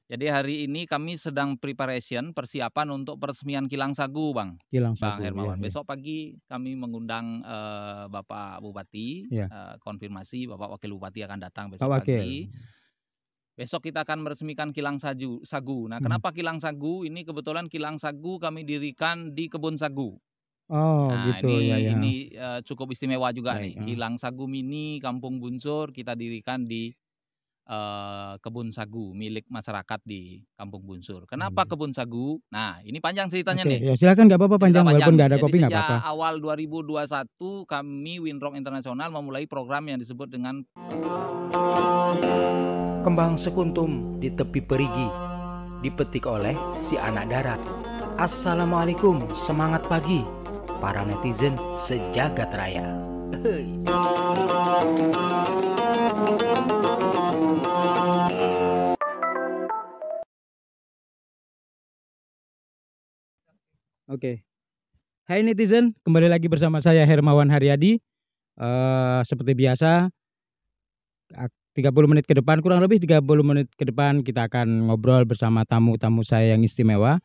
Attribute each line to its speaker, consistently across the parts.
Speaker 1: Jadi hari ini kami sedang persiapan untuk peresmian kilang sagu,
Speaker 2: Kilang
Speaker 1: Bang
Speaker 2: sagu, ya,
Speaker 1: Hermawan.
Speaker 2: ya.
Speaker 1: Besok pagi kami mengundang Bapak Bupati,
Speaker 2: Ya,
Speaker 1: konfirmasi Bapak Wakil Bupati akan datang
Speaker 2: Pak
Speaker 1: besok
Speaker 2: Wakil.
Speaker 1: pagi. Besok kita akan meresmikan kilang sagu. Nah,
Speaker 2: Mhm.
Speaker 1: kenapa kilang sagu? Ini kebetulan kilang sagu kami dirikan di kebun sagu.
Speaker 2: Oh
Speaker 1: Nah,
Speaker 2: gitu, ya, ya.
Speaker 1: cukup istimewa juga
Speaker 2: Baik,
Speaker 1: nih. Kilang sagu mini Kampung Bunsur kita dirikan di kebun sagu milik masyarakat di Kampung Bunsur. Kenapa
Speaker 2: iya.
Speaker 1: kebun sagu? Nah, ini panjang ceritanya
Speaker 2: Oke,
Speaker 1: nih,
Speaker 2: ya silakan, nggak apa-apa
Speaker 1: cerita
Speaker 2: panjang, walaupun
Speaker 1: panjang
Speaker 2: nggak
Speaker 1: nih.
Speaker 2: ada
Speaker 1: Jadi
Speaker 2: kopi nggak
Speaker 1: sejak
Speaker 2: apa-apa.
Speaker 1: awal 2021 kami Winrock Internasional memulai program yang disebut dengan
Speaker 3: Kembang sekuntum di tepi perigi, dipetik oleh si anak darat. Assalamualaikum, semangat pagi para netizen sejagat raya.
Speaker 2: Oke. Hai netizen, kembali lagi bersama saya Hermawan Haryadi. Seperti biasa, 30 menit ke depan, kurang lebih 30 menit ke depan kita akan ngobrol bersama tamu-tamu saya yang istimewa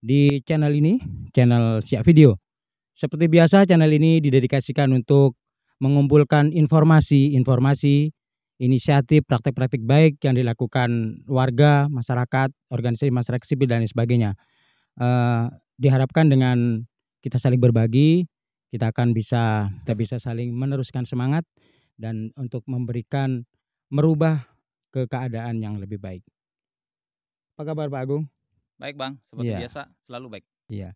Speaker 2: di channel ini, channel Siak Video. Seperti biasa, channel ini didedikasikan untuk mengumpulkan informasi-informasi, inisiatif, praktek-praktek baik yang dilakukan warga, masyarakat, organisasi masyarakat sipil dan lain sebagainya. Diharapkan dengan kita saling berbagi, kita bisa saling meneruskan semangat dan untuk merubah ke keadaan yang lebih baik. Apa kabar Pak Agung?
Speaker 1: baik, Bang, seperti
Speaker 2: Iya,
Speaker 1: biasa selalu baik.
Speaker 2: iya.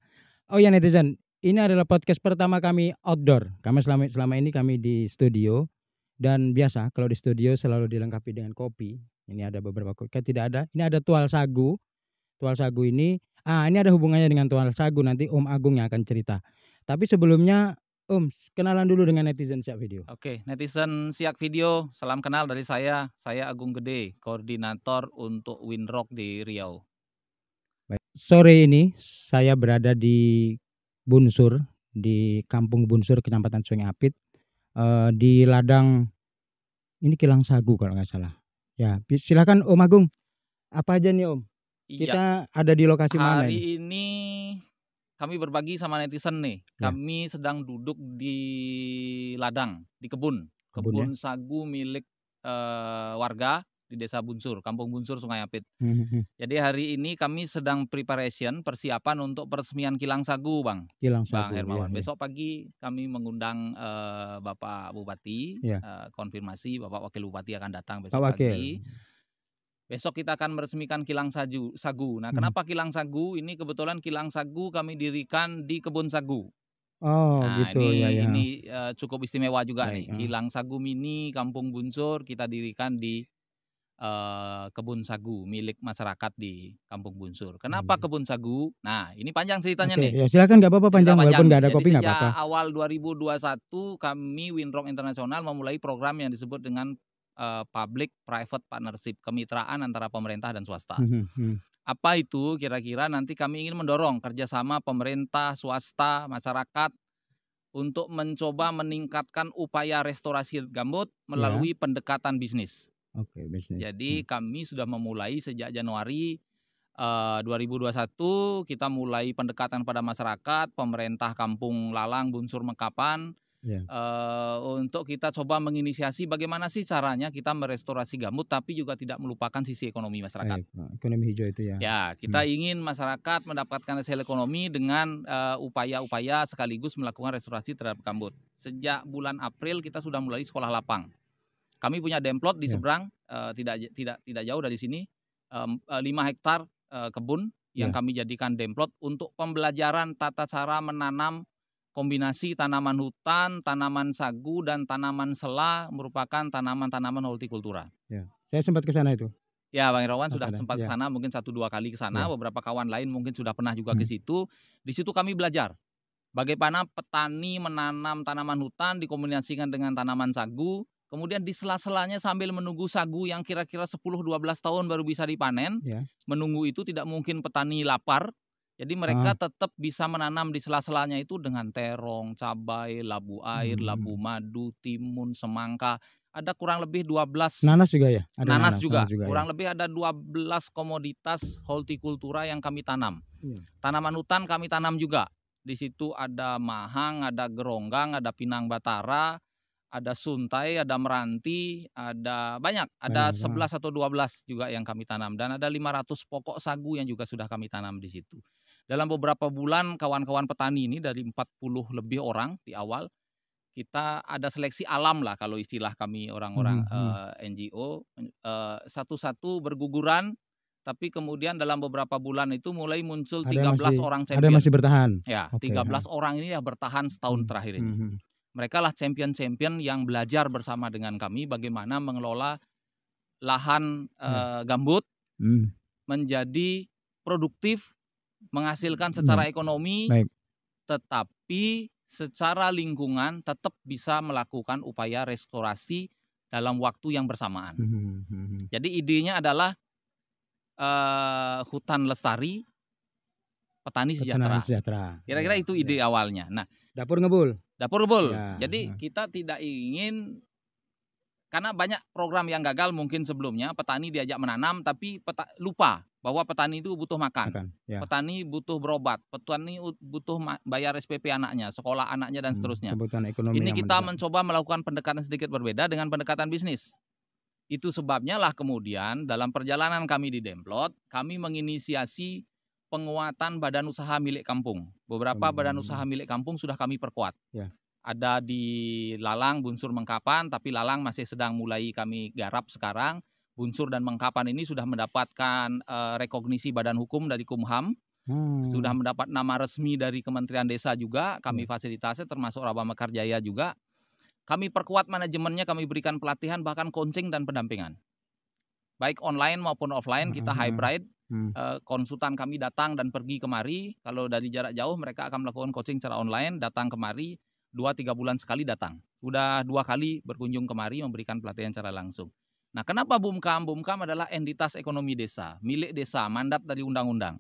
Speaker 2: Oh ya netizen, ini adalah podcast pertama kami outdoor. Kami selama ini kami di studio, dan biasa kalau di studio selalu dilengkapi dengan kopi. Ini ada beberapa kopi, tidak ada. Ini ada tual sagu. Tual sagu ini ada hubungannya dengan tual sagu, nanti Om Agung yang akan cerita. Tapi sebelumnya Om, kenalan dulu dengan netizen Siak Video.
Speaker 1: Oke, netizen Siak Video, salam kenal dari saya. Saya Agung Gede, koordinator untuk Winrock di Riau.
Speaker 2: Baik. Sore ini saya berada di Bunsur, di Kampung Bunsur, Kecamatan Sungai Apit, di ladang ini kilang sagu kalau nggak salah. Ya, silakan Om Agung. Apa aja nih Om?
Speaker 1: Iya,
Speaker 2: Kita ada di lokasi mana ini?
Speaker 1: hari ini kami berbagi sama netizen nih.
Speaker 2: Ya,
Speaker 1: Kami sedang duduk di ladang, di
Speaker 2: kebun ya.
Speaker 1: kebun sagu milik warga di Desa Bunsur, Kampung Bunsur, Sungai Apit. Jadi hari ini kami sedang persiapan untuk peresmian kilang sagu,
Speaker 2: Kilang
Speaker 1: Bang
Speaker 2: sagu, ya,
Speaker 1: Hermawan.
Speaker 2: ya.
Speaker 1: Besok pagi kami mengundang Bapak Bupati,
Speaker 2: Ya,
Speaker 1: konfirmasi Bapak Wakil Bupati akan datang
Speaker 2: Pak
Speaker 1: besok
Speaker 2: Wakil.
Speaker 1: pagi. Besok kita akan meresmikan kilang sagu. Nah,
Speaker 2: Mhm.
Speaker 1: kenapa kilang sagu? Ini kebetulan kilang sagu kami dirikan di kebun sagu.
Speaker 2: Oh
Speaker 1: Nah,
Speaker 2: gitu, ya, ya.
Speaker 1: cukup istimewa juga
Speaker 2: Baik.
Speaker 1: nih. Kilang sagu mini Kampung Bunsur kita dirikan di kebun sagu milik masyarakat di Kampung Bunsur. Kenapa
Speaker 2: Iya.
Speaker 1: kebun sagu? Nah, ini panjang ceritanya
Speaker 2: Oke,
Speaker 1: nih.
Speaker 2: ya silakan, nggak apa-apa
Speaker 1: Cerita
Speaker 2: panjang, walaupun
Speaker 1: panjang
Speaker 2: nggak
Speaker 1: nih.
Speaker 2: ada
Speaker 1: Jadi
Speaker 2: kopi nggak
Speaker 1: sejak
Speaker 2: apa-apa.
Speaker 1: awal 2021 kami Winrock Internasional memulai program yang disebut dengan Public Private Partnership, kemitraan antara pemerintah dan swasta. Apa itu? Kira-kira nanti kami ingin mendorong kerjasama pemerintah, swasta, masyarakat untuk mencoba meningkatkan upaya restorasi gambut
Speaker 2: Ya,
Speaker 1: melalui pendekatan bisnis.
Speaker 2: oke, bisnis.
Speaker 1: Jadi kami sudah memulai sejak Januari 2021 kita mulai pendekatan pada masyarakat, pemerintah Kampung Lalang, Bunsur, Mekapan,
Speaker 2: Ya,
Speaker 1: untuk kita coba menginisiasi bagaimana sih caranya kita merestorasi gambut tapi juga tidak melupakan sisi ekonomi masyarakat.
Speaker 2: baik. Ekonomi hijau itu ya.
Speaker 1: Ya, kita ingin masyarakat mendapatkan hasil ekonomi dengan upaya-upaya sekaligus melakukan restorasi terhadap gambut. Sejak bulan April kita sudah mulai sekolah lapang. Kami punya demplot di
Speaker 2: Ya,
Speaker 1: seberang, tidak jauh dari sini, 5 hektar kebun yang
Speaker 2: ya.
Speaker 1: kami jadikan demplot untuk pembelajaran tata cara menanam kombinasi tanaman hutan, tanaman sagu, dan tanaman sela merupakan tanaman-tanaman hortikultura.
Speaker 2: Ya. Saya sempat ke sana itu.
Speaker 1: Ya, Bang Irawan
Speaker 2: Pas
Speaker 1: sudah
Speaker 2: ada.
Speaker 1: sempat ke
Speaker 2: Ya,
Speaker 1: sana mungkin 1-2 kali ke sana,
Speaker 2: ya.
Speaker 1: beberapa kawan lain mungkin sudah pernah juga ke
Speaker 2: Hmm.
Speaker 1: situ. Di situ kami belajar bagaimana petani menanam tanaman hutan dikombinasikan dengan tanaman sagu, kemudian di sela-selanya sambil menunggu sagu yang kira-kira 10-12 tahun baru bisa dipanen.
Speaker 2: Ya.
Speaker 1: Menunggu itu tidak mungkin petani lapar. Jadi mereka
Speaker 2: Ah.
Speaker 1: tetap bisa menanam di sela-selanya itu dengan terong, cabai, labu air, labu madu, timun, semangka, ada kurang lebih 12
Speaker 2: Nanas juga ya? Ada
Speaker 1: nanas juga. Kurang
Speaker 2: ya?
Speaker 1: lebih ada 12 komoditas hortikultura yang kami tanam.
Speaker 2: Iya.
Speaker 1: Tanaman hutan kami tanam juga. Di situ ada mahang, ada geronggang, ada pinang batara, ada suntai, ada meranti, ada banyak. Ada 11 atau 12 juga yang kami tanam. Dan ada 500 pokok sagu yang juga sudah kami tanam di situ. Dalam beberapa bulan kawan-kawan petani ini dari 40 lebih orang di awal, kita ada seleksi alam lah kalau istilah kami orang-orang NGO, satu-satu berguguran, tapi kemudian dalam beberapa bulan itu mulai muncul 13 orang champion.
Speaker 2: Ada masih bertahan?
Speaker 1: Ya, 13 orang ini ya bertahan setahun terakhir ini. Mereka lah champion-champion yang belajar bersama dengan kami bagaimana mengelola lahan gambut menjadi produktif, menghasilkan secara ekonomi, tetapi secara lingkungan tetap bisa melakukan upaya restorasi dalam waktu yang bersamaan. Jadi idenya adalah hutan lestari, petani sejahtera. Kira-kira itu ide awalnya. Nah,
Speaker 2: dapur ngebul.
Speaker 1: Ya, jadi kita tidak ingin, karena banyak program yang gagal mungkin sebelumnya, petani diajak menanam tapi lupa bahwa petani itu butuh makan. Petani butuh berobat, petani butuh bayar SPP anaknya, sekolah anaknya dan seterusnya. Ini kita mencoba melakukan pendekatan sedikit berbeda dengan pendekatan bisnis. Itu sebabnya lah kemudian dalam perjalanan kami di Demplot, kami menginisiasi penguatan badan usaha milik kampung. Beberapa badan usaha milik kampung sudah kami perkuat. Ada di Lalang, Bunsur, Mengkapan, tapi Lalang masih sedang mulai kami garap sekarang. Bunsur dan Mengkapan ini sudah mendapatkan rekognisi badan hukum dari Kumham, sudah mendapat nama resmi dari Kementerian Desa juga, kami fasilitasi termasuk Rawa Mekar Jaya juga. Kami perkuat manajemennya, kami berikan pelatihan bahkan coaching dan pendampingan. Baik online maupun offline, kita hybrid. Konsultan kami datang dan pergi kemari. Kalau dari jarak jauh mereka akan melakukan coaching secara online, datang kemari 2-3 bulan sekali datang. Sudah 2 kali berkunjung kemari memberikan pelatihan secara langsung. Nah, kenapa Bumkam? Bumkam adalah entitas ekonomi desa, milik desa, mandat dari undang-undang.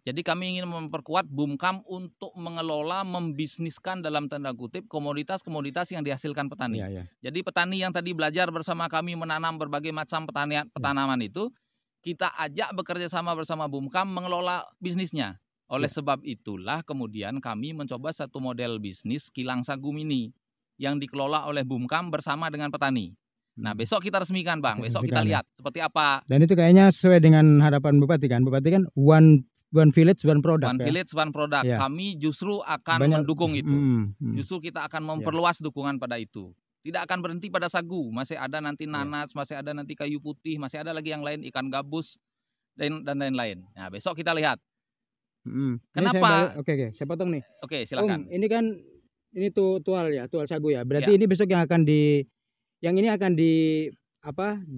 Speaker 1: Jadi kami ingin memperkuat Bumkam untuk mengelola, membisniskan dalam tanda kutip komoditas-komoditas yang dihasilkan petani. Jadi petani yang tadi belajar bersama kami menanam berbagai macam petanaman itu, kita ajak bekerja sama bersama Bumkam mengelola bisnisnya. Oleh sebab itulah kemudian kami mencoba satu model bisnis kilang sagu mini yang dikelola oleh Bumkam bersama dengan petani. Nah, besok kita resmikan, Bang. Besok kita lihat seperti apa.
Speaker 2: Dan itu kayaknya sesuai dengan harapan Bupati kan. Bupati kan one village, one product.
Speaker 1: One village, one product. Kami justru akan mendukung itu. Justru kita akan memperluas dukungan pada itu. Tidak akan berhenti pada sagu. Masih ada nanti nanas, masih ada nanti kayu putih, masih ada lagi yang lain, ikan gabus, dan lain-lain. Nah, besok kita lihat. Kenapa?
Speaker 2: Oke, saya potong nih.
Speaker 1: Oke, silakan.
Speaker 2: Ini kan, ini tual ya, tual sagu ya. Berarti ini besok yang akan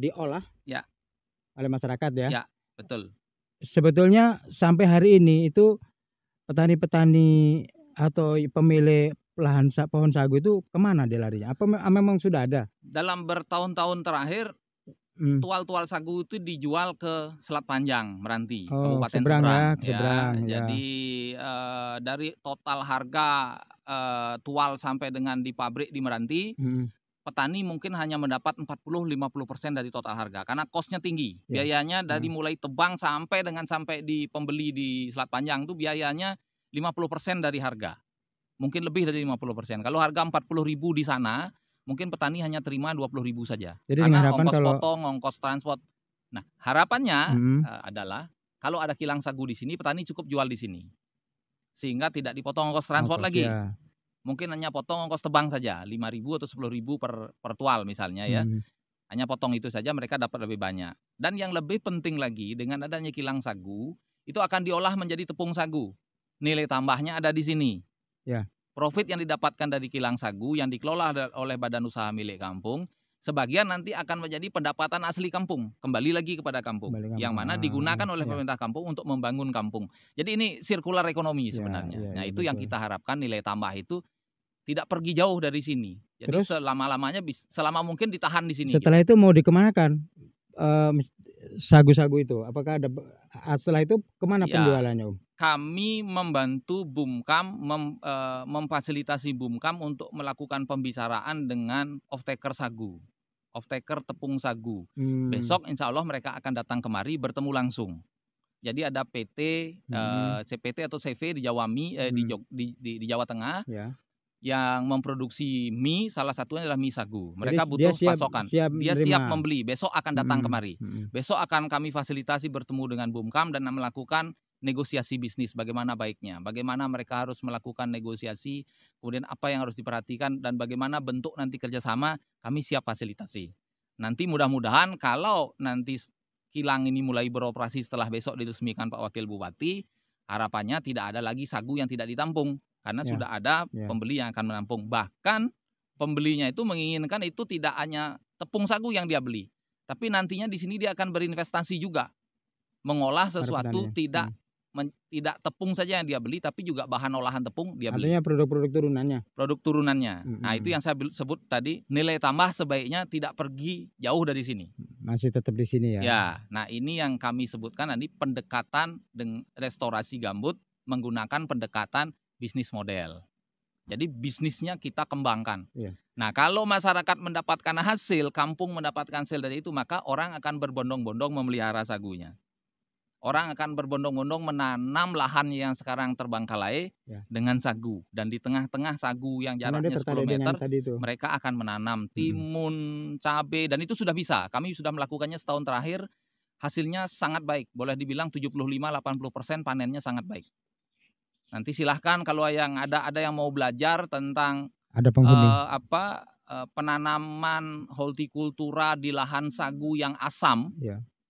Speaker 2: diolah oleh masyarakat ya.
Speaker 1: Ya, betul.
Speaker 2: Sebetulnya sampai hari ini itu petani-petani atau pemilik lahan pohon sagu itu kemana dia larinya? Apa memang sudah ada?
Speaker 1: Dalam bertahun-tahun terakhir, tual-tual sagu itu dijual ke Selat Panjang, Meranti, Kabupaten Seberang. Jadi dari total harga tual sampai dengan di pabrik di Meranti, petani mungkin hanya mendapat 40-50% dari total harga karena kosnya tinggi. Biayanya dari mulai tebang sampai di pembeli di Selat Panjang itu biayanya 50% dari harga. Mungkin lebih dari 50%. Kalau harga 40.000 di sana, mungkin petani hanya terima 20.000 saja.
Speaker 2: Jadi
Speaker 1: karena ongkos potong, ongkos transport. Nah, harapannya adalah kalau ada kilang sagu di sini, petani cukup jual di sini. Sehingga tidak dipotong ongkos transport lagi. Mungkin hanya potong ongkos tebang saja, 5.000 atau 10.000 per tual misalnya ya. Hanya potong itu saja mereka dapat lebih banyak. Dan yang lebih penting lagi dengan adanya kilang sagu, itu akan diolah menjadi tepung sagu. Nilai tambahnya ada di sini. Profit yang didapatkan dari kilang sagu yang dikelola oleh badan usaha milik kampung, sebagian nanti akan menjadi pendapatan asli kampung, kembali lagi kepada kampung. Yang mana digunakan oleh pemerintah kampung untuk membangun kampung. Jadi ini sirkular ekonomi sebenarnya. Nah, itu yang kita harapkan, nilai tambah itu tidak pergi jauh dari sini. Jadi selama mungkin ditahan di sini.
Speaker 2: Setelah itu mau dikemanakan? sagu-sagu itu? Apakah ada setelah itu kemana
Speaker 1: Ya.
Speaker 2: penjualannya, Om?
Speaker 1: Kami membantu Bumkam, memfasilitasi Bumkam untuk melakukan pembicaraan dengan off-taker sagu, off-taker tepung sagu. Besok insya Allah mereka akan datang kemari bertemu langsung. Jadi ada PT, CPT atau CV di di Jawa Tengah
Speaker 2: Ya.
Speaker 1: yang memproduksi mie, salah satunya adalah mie sagu. Mereka
Speaker 2: Jadi
Speaker 1: butuh
Speaker 2: dia siap-
Speaker 1: pasokan.
Speaker 2: siap
Speaker 1: Dia
Speaker 2: menerima.
Speaker 1: siap membeli. Besok akan datang kemari.
Speaker 2: Mm-mm.
Speaker 1: Besok akan kami fasilitasi bertemu dengan Bumkam dan melakukan negosiasi bisnis, bagaimana baiknya, bagaimana mereka harus melakukan negosiasi, kemudian apa yang harus diperhatikan dan bagaimana bentuk nanti kerjasama, kami siap fasilitasi. Nanti mudah-mudahan kalau nanti kilang ini mulai beroperasi setelah besok diresmikan Pak Wakil Bupati, harapannya tidak ada lagi sagu yang tidak ditampung karena
Speaker 2: Ya.
Speaker 1: sudah ada
Speaker 2: Ya.
Speaker 1: pembeli yang akan menampung. Bahkan pembelinya itu menginginkan itu tidak hanya tepung sagu yang dia beli, tapi nantinya di sini dia akan berinvestasi juga, mengolah sesuatu
Speaker 2: petani.
Speaker 1: tidak tepung saja yang dia beli, tapi juga bahan olahan tepung dia beli.
Speaker 2: Artinya produk-produk turunannya.
Speaker 1: Produk turunannya. Nah, itu yang saya sebut tadi, nilai tambah sebaiknya tidak pergi jauh dari sini.
Speaker 2: Masih tetap di sini ya.
Speaker 1: Ya, nah ini yang kami sebutkan nanti pendekatan dengan restorasi gambut menggunakan pendekatan bisnis model. Jadi bisnisnya kita kembangkan.
Speaker 2: Iya.
Speaker 1: Nah, kalau masyarakat mendapatkan hasil, kampung mendapatkan hasil dari itu, maka orang akan berbondong-bondong memelihara sagunya. Orang akan berbondong-bondong menanam lahan yang sekarang terbengkalai dengan sagu. Dan di tengah-tengah sagu yang jaraknya 10 meter, mereka akan menanam timun, cabai, dan itu sudah bisa. Kami sudah melakukannya setahun terakhir, hasilnya sangat baik. Boleh dibilang 75-80% panennya sangat baik. Nanti silahkan kalau yang ada yang mau belajar tentang penanaman hortikultura di lahan sagu yang asam,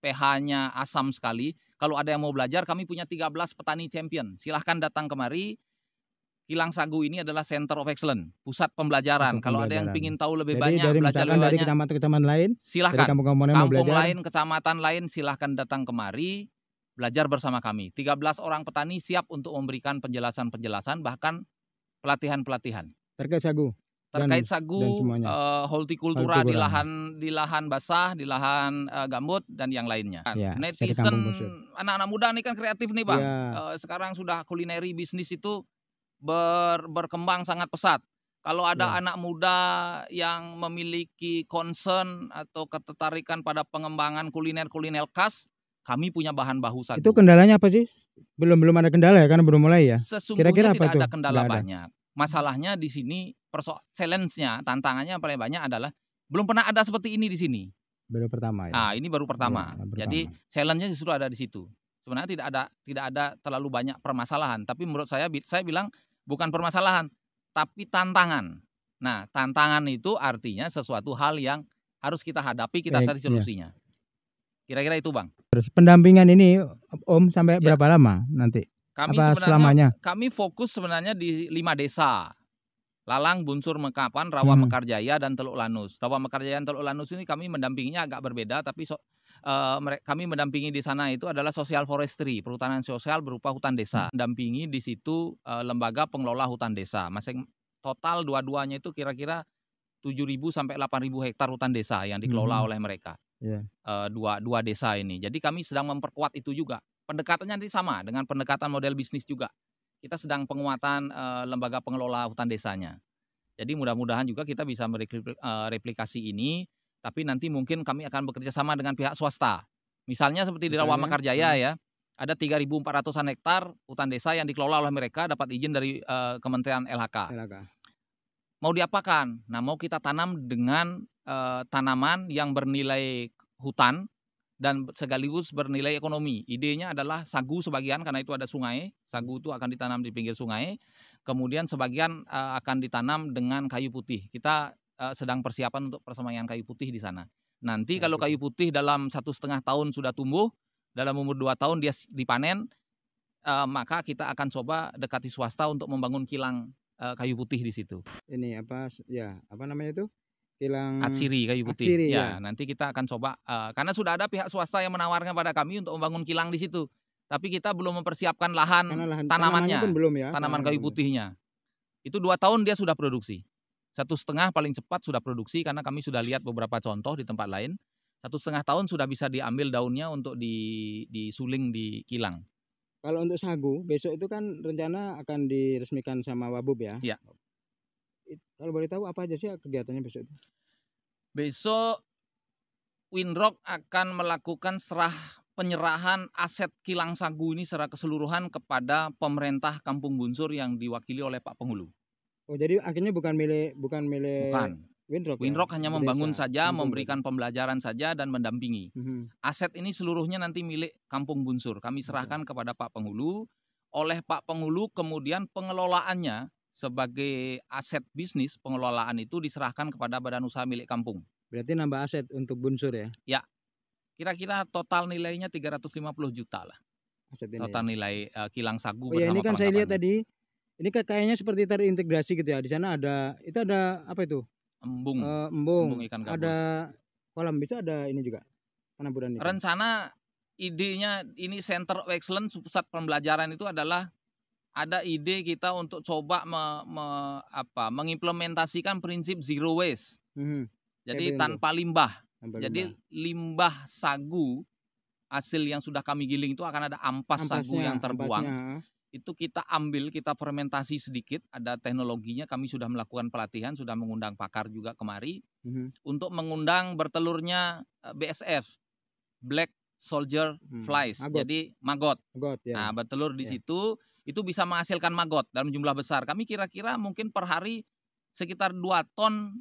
Speaker 1: pH-nya asam sekali. Kalau ada yang mau belajar, kami punya 13 petani champion. Silahkan datang kemari. Kilang Sagu ini adalah Center of Excellence, pusat pembelajaran. Kalau ada yang ingin tahu lebih banyak, belajar lebih banyak,
Speaker 2: dari kecamatan lain,
Speaker 1: silahkan.
Speaker 2: Kampung
Speaker 1: lain, kecamatan lain, silahkan datang kemari, belajar bersama kami. 13 orang petani siap untuk memberikan penjelasan-penjelasan, bahkan pelatihan-pelatihan.
Speaker 2: Terkait sagu.
Speaker 1: Terkait sagu, hortikultura di lahan basah, di lahan gambut dan yang lainnya.
Speaker 2: Ya,
Speaker 1: netizen, anak-anak muda ini kan kreatif nih Bang. Sekarang sudah kulineri bisnis itu berkembang sangat pesat. Kalau ada anak muda yang memiliki concern atau ketertarikan pada pengembangan kuliner khas, kami punya bahan baku sagu.
Speaker 2: Itu kendalanya apa sih? Belum ada kendala ya, karena belum mulai ya.
Speaker 1: Sesungguhnya tidak ada kendala banyak. Masalahnya di sini challenge-nya, tantangannya yang paling banyak adalah belum pernah ada seperti ini di sini.
Speaker 2: Baru pertama ya.
Speaker 1: Nah, ini baru pertama. Jadi challenge-nya justru ada di situ. Sebenarnya tidak ada terlalu banyak permasalahan, tapi menurut saya bilang bukan permasalahan, tapi tantangan. Nah, tantangan itu artinya sesuatu hal yang harus kita hadapi, kita cari solusinya. Kira-kira itu, Bang.
Speaker 2: Terus pendampingan ini Om sampai berapa lama nanti?
Speaker 1: Kami fokus sebenarnya di 5 desa. Lalang, Bunsur, Mekapan, Rawa Mekarjaya, dan Teluk Lanus. Rawa Mekarjaya dan Teluk Lanus ini kami mendampinginya agak berbeda, tapi kami mendampingi di sana itu adalah social forestry, perhutanan sosial berupa hutan desa. Mendampingi di situ lembaga pengelola hutan desa. Total dua-duanya itu kira-kira 7.000 sampai 8.000 hektar hutan desa yang dikelola oleh mereka. Dua desa ini. Jadi kami sedang memperkuat itu juga. Pendekatannya nanti sama dengan pendekatan model bisnis juga. Kita sedang penguatan lembaga pengelola hutan desanya. Jadi mudah-mudahan juga kita bisa mereplikasi ini, tapi nanti mungkin kami akan bekerja sama dengan pihak swasta. Misalnya seperti di Rawa Mekarjaya ya, ada 3.400-an hektar hutan desa yang dikelola oleh mereka, dapat izin dari Kementerian LHK. Mau diapakan? Nah, mau kita tanam dengan tanaman yang bernilai hutan, dan sekaligus bernilai ekonomi. Idenya adalah sagu sebagian, karena itu ada sungai. Sagu itu akan ditanam di pinggir sungai. Kemudian sebagian akan ditanam dengan kayu putih. Kita sedang persiapan untuk persemaian kayu putih di sana. Nanti kalau kayu putih dalam 1,5 tahun sudah tumbuh, dalam umur 2 tahun dia dipanen, maka kita akan coba dekati swasta untuk membangun kilang kayu putih di situ.
Speaker 2: Ini apa namanya itu? Kilang
Speaker 1: Atsiri kayu putih. Nanti kita akan coba karena sudah ada pihak swasta yang menawarkan pada kami untuk membangun kilang di situ. Tapi kita belum mempersiapkan lahan tanamannya, pun belum ya, tanaman kayu putihnya. Itu 2 tahun dia sudah produksi. 1,5 paling cepat sudah produksi, karena kami sudah lihat beberapa contoh di tempat lain. 1,5 tahun sudah bisa diambil daunnya untuk disuling di kilang.
Speaker 2: Kalau untuk sagu, besok itu kan rencana akan diresmikan sama Wabub ya?
Speaker 1: Iya.
Speaker 2: Kalau boleh tahu apa aja sih kegiatannya besok itu?
Speaker 1: Besok Winrock akan melakukan penyerahan aset kilang sagu ini secara keseluruhan kepada pemerintah Kampung Bunsur yang diwakili oleh Pak Penghulu.
Speaker 2: Oh, jadi akhirnya bukan milik
Speaker 1: Bukan.
Speaker 2: Winrock.
Speaker 1: Winrock hanya membangun
Speaker 2: desa,
Speaker 1: saja,
Speaker 2: kampung
Speaker 1: memberikan pembelajaran saja dan mendampingi. Aset ini seluruhnya nanti milik Kampung Bunsur. Kami serahkan kepada Pak Penghulu. Oleh Pak Penghulu kemudian pengelolaannya sebagai aset bisnis, pengelolaan itu diserahkan kepada badan usaha milik kampung.
Speaker 2: Berarti nambah aset untuk Bunsur ya?
Speaker 1: Ya. Kira-kira total nilainya 350 juta lah.
Speaker 2: Aset ini,
Speaker 1: total
Speaker 2: ya?
Speaker 1: nilai kilang sagu
Speaker 2: Oh ya,
Speaker 1: bersama
Speaker 2: ini kan saya lihat
Speaker 1: perlengkapannya.
Speaker 2: tadi, ini kayaknya seperti terintegrasi gitu ya. Di sana ada apa itu?
Speaker 1: Embung.
Speaker 2: Embung.
Speaker 1: Ikan gabus.
Speaker 2: Ada kolam, bisa ada ini juga penaburan itu.
Speaker 1: Rencana idenya ini Center of Excellence, pusat pembelajaran itu adalah ada ide kita untuk coba mengimplementasikan prinsip zero waste. Jadi tanpa limbah. Jadi limbah sagu hasil yang sudah kami giling itu akan ada ampas sagu yang terbuang. Itu kita ambil, kita fermentasi sedikit, ada teknologinya, kami sudah melakukan pelatihan, sudah mengundang pakar juga kemari untuk mengundang bertelurnya BSF, Black Soldier Flies, jadi maggot.
Speaker 2: Ya.
Speaker 1: Nah, bertelur di situ, itu bisa menghasilkan maggot dalam jumlah besar. Kami kira-kira mungkin per hari sekitar 2 ton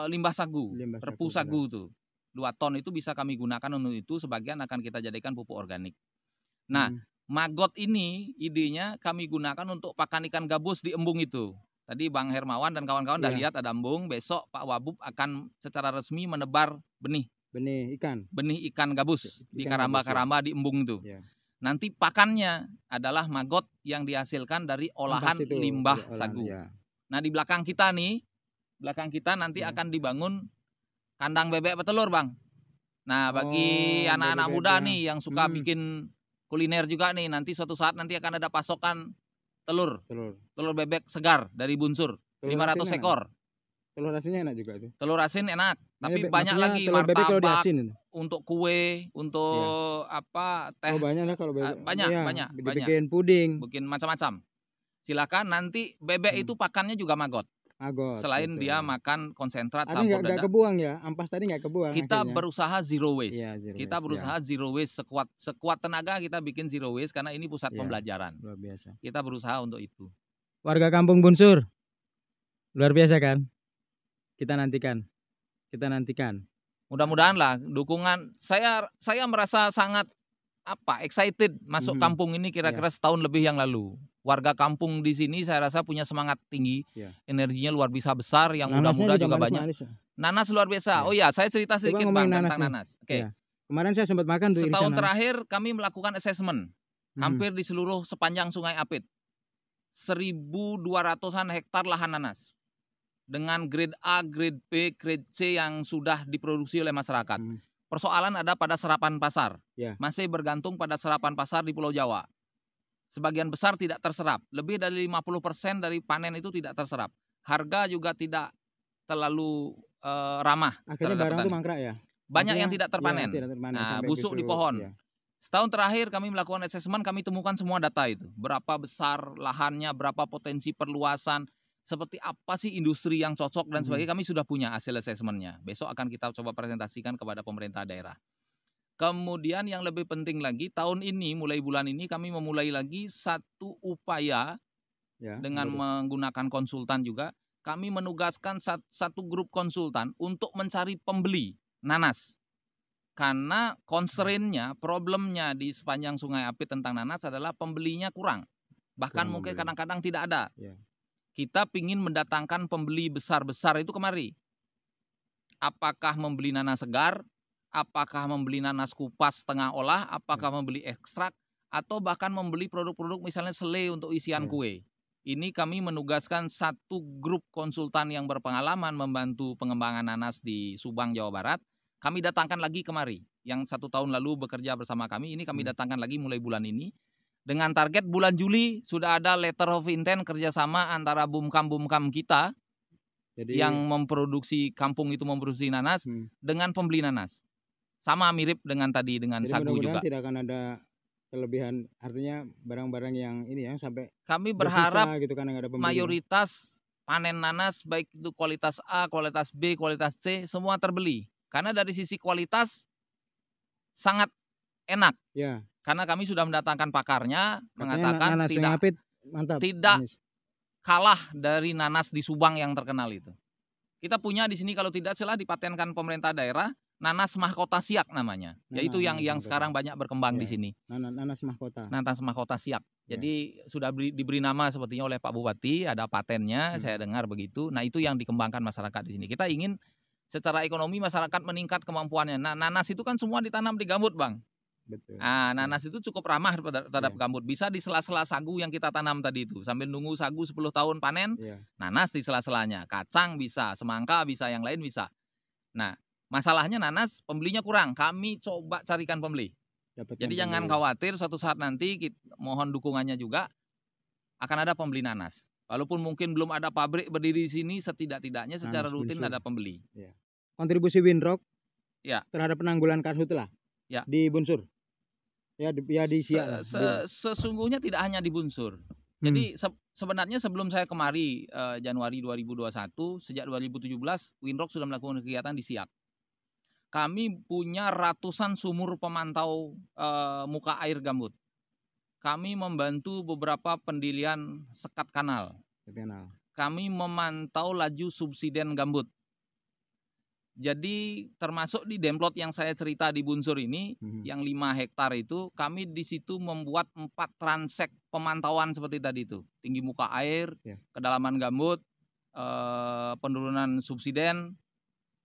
Speaker 1: limbah sagu, repu sagu itu. 2 ton itu bisa kami gunakan untuk itu, sebagian akan kita jadikan pupuk organik. Nah, maggot ini idenya kami gunakan untuk pakan ikan gabus di embung itu. Tadi Bang Hermawan dan kawan-kawan udah lihat ada embung. Besok Pak Wabub akan secara resmi menebar benih ikan gabus di karamba-karamba di embung itu. Nanti pakannya adalah maggot yang dihasilkan dari olahan limbah sagu. Nah, di belakang kita nanti akan dibangun kandang bebek petelur, Bang. Nah, bagi anak-anak muda nih yang suka bikin kuliner juga nih, nanti suatu saat nanti akan ada pasokan telur bebek segar dari Bunsur, 500 ekor.
Speaker 2: Telur asinnya enak juga itu.
Speaker 1: Telur asin enak, tapi banyak lagi martabak, untuk kue, untuk teh.
Speaker 2: Oh, banyak lah kalau bebek.
Speaker 1: Banyak.
Speaker 2: Bikin puding,
Speaker 1: bikin macam-macam. Silakan, nanti bebek itu pakannya juga maggot. Selain
Speaker 2: gitu,
Speaker 1: dia makan konsentrat
Speaker 2: tapi
Speaker 1: campur
Speaker 2: nggak kebuang ya, ampas tadi nggak kebuang.
Speaker 1: Kita
Speaker 2: akhirnya
Speaker 1: berusaha zero waste.
Speaker 2: Kita
Speaker 1: berusaha zero waste, sekuat tenaga kita bikin zero waste karena ini pusat pembelajaran.
Speaker 2: Luar biasa.
Speaker 1: Kita berusaha untuk itu.
Speaker 2: Warga Kampung Bunsur, luar biasa kan? Kita nantikan.
Speaker 1: Mudah-mudahan lah dukungan. Saya merasa sangat excited masuk kampung ini kira-kira setahun lebih yang lalu. Warga kampung di sini saya rasa punya semangat tinggi, energinya luar biasa besar, yang muda-muda juga banyak. Nanas luar biasa. Oh ya, saya cerita sedikit Bang tentang nanas. Oke.
Speaker 2: Kemarin saya sempat makan tuh.
Speaker 1: Setahun terakhir kami melakukan assessment hampir di seluruh sepanjang Sungai Apit. 1.200-an hektar lahan nanas dengan grade A, grade B, grade C yang sudah diproduksi oleh masyarakat. Persoalan ada pada serapan pasar. Masih bergantung pada serapan pasar di Pulau Jawa. Sebagian besar tidak terserap. Lebih dari 50% dari panen itu tidak terserap. Harga juga tidak terlalu ramah.
Speaker 2: Akhirnya barang itu mangkrak ya?
Speaker 1: Banyak yang tidak terpanen. Nah, busuk di pohon. Setahun terakhir kami melakukan asesmen, kami temukan semua data itu. Berapa besar lahannya, berapa potensi perluasan, seperti apa sih industri yang cocok dan sebagainya. Kami sudah punya hasil asesmennya. Besok akan kita coba presentasikan kepada pemerintah daerah. Kemudian yang lebih penting lagi, tahun ini, mulai bulan ini kami memulai lagi satu upaya dengan menggunakan konsultan juga. Kami menugaskan satu grup konsultan untuk mencari pembeli nanas. Karena constraint-nya, problemnya di sepanjang Sungai Apit tentang nanas adalah pembelinya kurang. Bahkan mungkin kadang-kadang tidak ada. Kita ingin mendatangkan pembeli besar-besar itu kemari. Apakah membeli nanas segar? Apakah membeli nanas kupas setengah olah, apakah membeli ekstrak, atau bahkan membeli produk-produk misalnya selai untuk isian kue. Ini kami menugaskan satu grup konsultan yang berpengalaman membantu pengembangan nanas di Subang, Jawa Barat. Kami datangkan lagi kemari. Yang 1 tahun lalu bekerja bersama kami, ini kami datangkan lagi mulai bulan ini. Dengan target bulan Juli sudah ada letter of intent kerjasama antara Bumkam kita
Speaker 2: Jadi
Speaker 1: yang memproduksi kampung itu memproduksi nanas dengan pembeli nanas. Sama mirip dengan tadi dengan
Speaker 2: jadi
Speaker 1: sagu juga.
Speaker 2: tidak akan ada kelebihan, artinya barang-barang yang ini ya sampai
Speaker 1: Kami
Speaker 2: bersisa
Speaker 1: berharap
Speaker 2: gitu kan yang ada pembeli.
Speaker 1: mayoritas panen nanas baik itu kualitas A, kualitas B, kualitas C semua terbeli. Karena dari sisi kualitas sangat enak.
Speaker 2: Ya.
Speaker 1: Karena kami sudah mendatangkan pakarnya,
Speaker 2: Katanya
Speaker 1: mengatakan
Speaker 2: nanas
Speaker 1: tidak
Speaker 2: Apit, mantap.
Speaker 1: Tidak kalah dari nanas di Subang yang terkenal itu. Kita punya di sini kalau tidak salah dipatenkan pemerintah daerah, nanas mahkota siak namanya. Yaitu yang sekarang banyak berkembang di sini.
Speaker 2: Nanas mahkota.
Speaker 1: Nanas mahkota siak. Jadi sudah diberi nama sepertinya oleh Pak Bupati, ada patennya, saya dengar begitu. Nah, itu yang dikembangkan masyarakat di sini. Kita ingin secara ekonomi masyarakat meningkat kemampuannya. Nah, nanas itu kan semua ditanam di gambut, Bang.
Speaker 2: Betul.
Speaker 1: Nah, nanas itu cukup ramah terhadap gambut. Bisa di sela-sela sagu yang kita tanam tadi itu. Sambil nunggu sagu 10 tahun panen, nanas di sela-selanya. Kacang bisa, semangka bisa, yang lain bisa. Nah, masalahnya nanas pembelinya kurang. Kami coba carikan pembeli. Jadi jangan khawatir, suatu saat nanti mohon dukungannya juga akan ada pembeli nanas. Walaupun mungkin belum ada pabrik berdiri di sini, setidak-tidaknya secara rutin ada pembeli.
Speaker 2: Kontribusi Winrock
Speaker 1: terhadap
Speaker 2: penanggulan karhutlah di Bunsur. Ya di Siak.
Speaker 1: Sesungguhnya tidak hanya di Bunsur. Jadi sebenarnya sebelum saya kemari Januari 2021, sejak 2017 Winrock sudah melakukan kegiatan di Siak. Kami punya ratusan sumur pemantau muka air gambut. Kami membantu beberapa pendilian sekat kanal. Kami memantau laju subsiden gambut. Jadi termasuk di Demplot yang saya cerita di Bunsur ini, yang 5 hektar itu, kami di situ membuat 4 transek pemantauan seperti tadi itu. Tinggi muka air, kedalaman gambut, penurunan subsiden,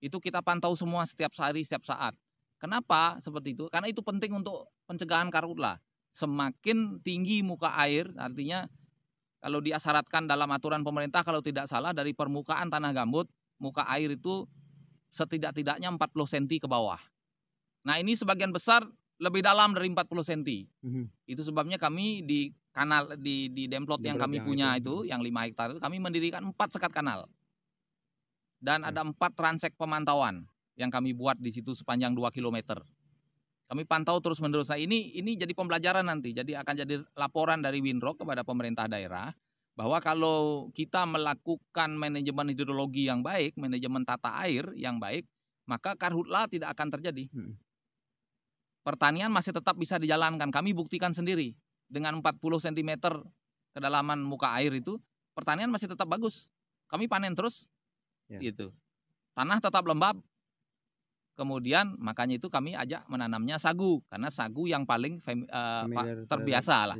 Speaker 1: itu kita pantau semua setiap hari, setiap saat. Kenapa seperti itu? Karena itu penting untuk pencegahan karhutlah. Semakin tinggi muka air, artinya kalau diasyaratkan dalam aturan pemerintah, kalau tidak salah dari permukaan tanah gambut, muka air itu setidak-tidaknya 40 cm ke bawah. Nah, ini sebagian besar lebih dalam dari 40 cm. Itu sebabnya kami di kanal di Demplot yang kami punya itu, yang 5 hektar itu, kami mendirikan 4 sekat kanal. Dan ada 4 transek pemantauan yang kami buat di situ sepanjang 2 km. Kami pantau terus-menerus. Nah, ini jadi pembelajaran nanti. Jadi akan jadi laporan dari Winrock kepada pemerintah daerah bahwa kalau kita melakukan manajemen hidrologi yang baik, manajemen tata air yang baik, maka karhutlah tidak akan terjadi. Pertanian masih tetap bisa dijalankan. Kami buktikan sendiri. Dengan 40 cm kedalaman muka air itu, pertanian masih tetap bagus. Kami panen terus. Gitu. Tanah tetap lembab. Kemudian makanya itu kami ajak menanamnya sagu. Karena sagu yang paling terbiasa lah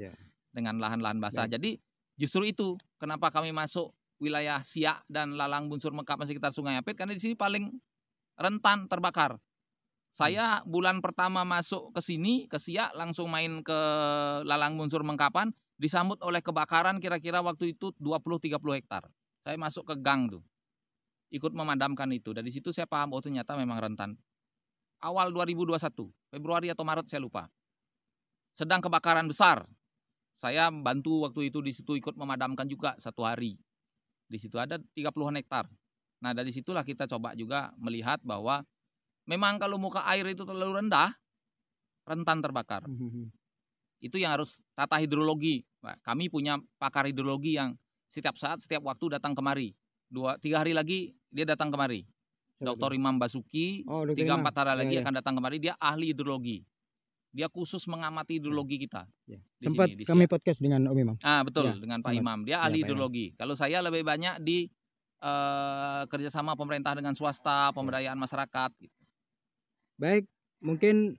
Speaker 1: dengan lahan-lahan basah. Jadi justru itu kenapa kami masuk wilayah Siak dan Lalang Bunsur Mekap sekitar Sungai Apit, karena di sini paling rentan terbakar. Saya bulan pertama masuk ke sini, ke Siak, langsung main ke Lalang Bunsur Mengkapan, disambut oleh kebakaran kira-kira waktu itu 20-30 hektar. Saya masuk ke gang tuh, ikut memadamkan itu. Dari situ saya paham, oh ternyata memang rentan. Awal 2021, Februari atau Maret saya lupa. Sedang kebakaran besar. Saya bantu waktu itu di situ ikut memadamkan juga 1 hari. Di situ ada 30-an hektar. Nah, dari situlah kita coba juga melihat bahwa memang kalau muka air itu terlalu rendah, rentan terbakar. Itu yang harus tata hidrologi. Kami punya pakar hidrologi yang setiap saat, setiap waktu datang kemari. 2-3 hari lagi dia datang kemari. Dr. Imam Basuki, 3-4 hari lagi akan datang kemari. Dia ahli hidrologi. Dia khusus mengamati hidrologi kita.
Speaker 2: Sempat sini, kami podcast dengan Om Imam.
Speaker 1: Betul, dengan Pak Imam. Dia ahli hidrologi. Kalau saya lebih banyak di kerjasama pemerintah dengan swasta, pemberdayaan masyarakat. Gitu.
Speaker 2: Baik, mungkin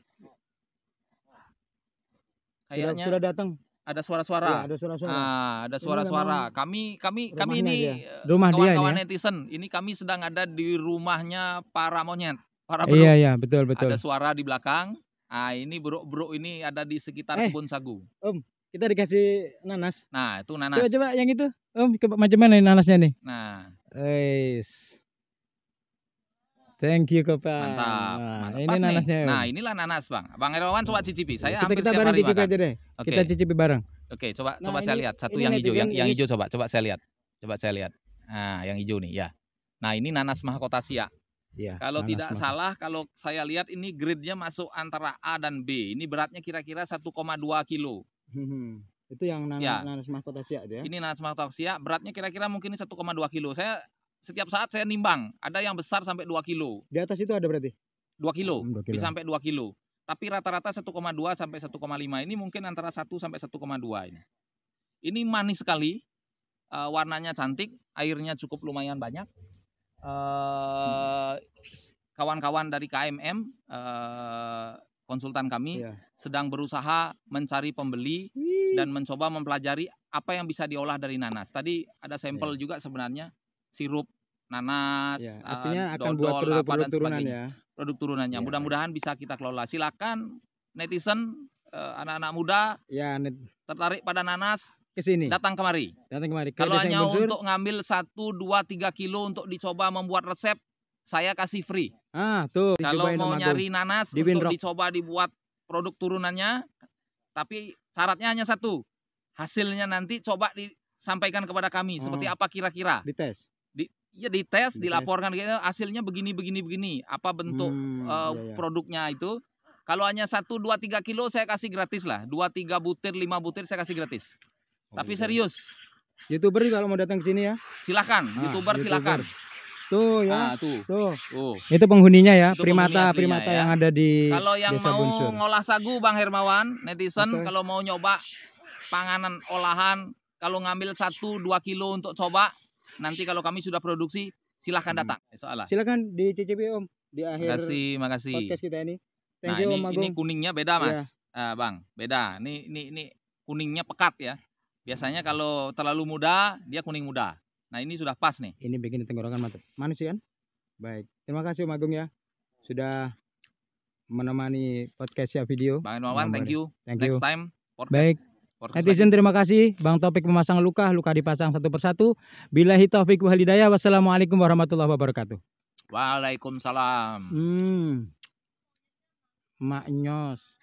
Speaker 1: kayaknya
Speaker 2: sudah datang.
Speaker 1: Ada suara-suara.
Speaker 2: Ada suara-suara.
Speaker 1: Ada suara-suara. Kami ini
Speaker 2: rumah
Speaker 1: kawan-kawan
Speaker 2: dia,
Speaker 1: netizen. Ini kami sedang ada di rumahnya para monyet, para
Speaker 2: buruk. Iya, betul.
Speaker 1: Ada suara di belakang. Ini buruk-buruk ini ada di sekitar kebun sagu.
Speaker 2: Om, kita dikasih nanas.
Speaker 1: Nah, itu nanas.
Speaker 2: Coba yang itu. Om, macam mana nih nanasnya nih?
Speaker 1: Nah.
Speaker 2: Thank you, Kopa.
Speaker 1: Mantap.
Speaker 2: Ini nanasnya.
Speaker 1: Nah, inilah nanas, Bang. Bang Hermawan coba cicipi. Saya hampir
Speaker 2: kita
Speaker 1: setiap hari makan.
Speaker 2: Aja deh. Okay. Kita cicipi bareng.
Speaker 1: Oke, coba saya lihat. Satu yang hijau, yang hijau coba saya lihat. Coba saya lihat. Nah, yang hijau nih, ya. Nah, ini nanas mahkota siak.
Speaker 2: Ya,
Speaker 1: Kalau
Speaker 2: nanas
Speaker 1: tidak
Speaker 2: mahkota.
Speaker 1: salah, kalau saya lihat ini grade-nya masuk antara A dan B. Ini beratnya kira-kira 1,2 kilo.
Speaker 2: Itu yang
Speaker 1: Ya.
Speaker 2: nanas mahkota siak ya.
Speaker 1: Ini nanas mahkota siak, beratnya kira-kira mungkin 1,2 kilo. Saya setiap saat saya nimbang, ada yang besar sampai 2 kilo.
Speaker 2: Di atas itu ada berarti?
Speaker 1: 2 kilo,
Speaker 2: 2 kilo.
Speaker 1: bisa sampai 2 kilo. Tapi rata-rata 1,2 sampai 1,5. Ini mungkin antara 1 sampai 1,2 ini. Ini manis sekali, warnanya cantik, airnya cukup lumayan banyak. Kawan-kawan dari KMM, konsultan kami, sedang berusaha mencari pembeli dan mencoba mempelajari apa yang bisa diolah dari nanas. Tadi ada sampel juga sebenarnya, sirup nanas,
Speaker 2: artinya akan
Speaker 1: dodol,
Speaker 2: buat
Speaker 1: apa
Speaker 2: produk-produk
Speaker 1: dan
Speaker 2: turunan
Speaker 1: sebagainya.
Speaker 2: ya.
Speaker 1: Produk turunannya.
Speaker 2: Ya,
Speaker 1: Mudah-mudahan bisa kita kelola. Silakan netizen, anak-anak muda tertarik pada nanas,
Speaker 2: ke sini.
Speaker 1: datang kemari. Kalau hanya untuk ngambil 1, 2, 3 kilo untuk dicoba membuat resep, saya kasih free.
Speaker 2: Tuh.
Speaker 1: Kalau mau nyari nanas untuk dicoba dibuat produk turunannya, tapi syaratnya hanya satu. Hasilnya nanti coba disampaikan kepada kami seperti apa kira-kira.
Speaker 2: Dites.
Speaker 1: Dites, dilaporkan gitu, hasilnya begini. Apa bentuk produknya itu. Kalau hanya 1, 2, 3 kilo saya kasih gratis lah. 2, 3 butir, 5 butir saya kasih gratis. Tapi serius.
Speaker 2: YouTuber kalau mau datang ke sini ya.
Speaker 1: Silakan, YouTuber silakan.
Speaker 2: Tuh ya.
Speaker 1: Tuh.
Speaker 2: Itu penghuninya ya,
Speaker 1: Itu
Speaker 2: primata
Speaker 1: ya.
Speaker 2: Yang ada di
Speaker 1: Kalau yang
Speaker 2: Desa
Speaker 1: mau
Speaker 2: Bunsur.
Speaker 1: ngolah sagu Bang Hermawan, netizen kalau mau nyoba panganan olahan, kalau ngambil 1, 2 kilo untuk coba, nanti kalau kami sudah produksi, silahkan datang.
Speaker 2: Silakan dicicipi Om di akhir
Speaker 1: makasih.
Speaker 2: podcast kita ini.
Speaker 1: Nah, ini kuningnya beda Mas. Bang, beda. Ini kuningnya pekat ya. Biasanya kalau terlalu muda, dia kuning muda. Nah, ini sudah pas nih. Ini
Speaker 2: bikin tenggorokan mantap. Manis kan? Baik. Terima kasih Om Agung ya. Sudah menemani podcast ya video.
Speaker 1: Bang Hermawan, thank you. Next time.
Speaker 2: Baik. Netizen terima kasih. Bang Taufik memasang luka dipasang satu persatu. Billahi taufik wal hidayah. Wassalamualaikum warahmatullahi wabarakatuh.
Speaker 1: Waalaikumsalam.
Speaker 2: Maknyos.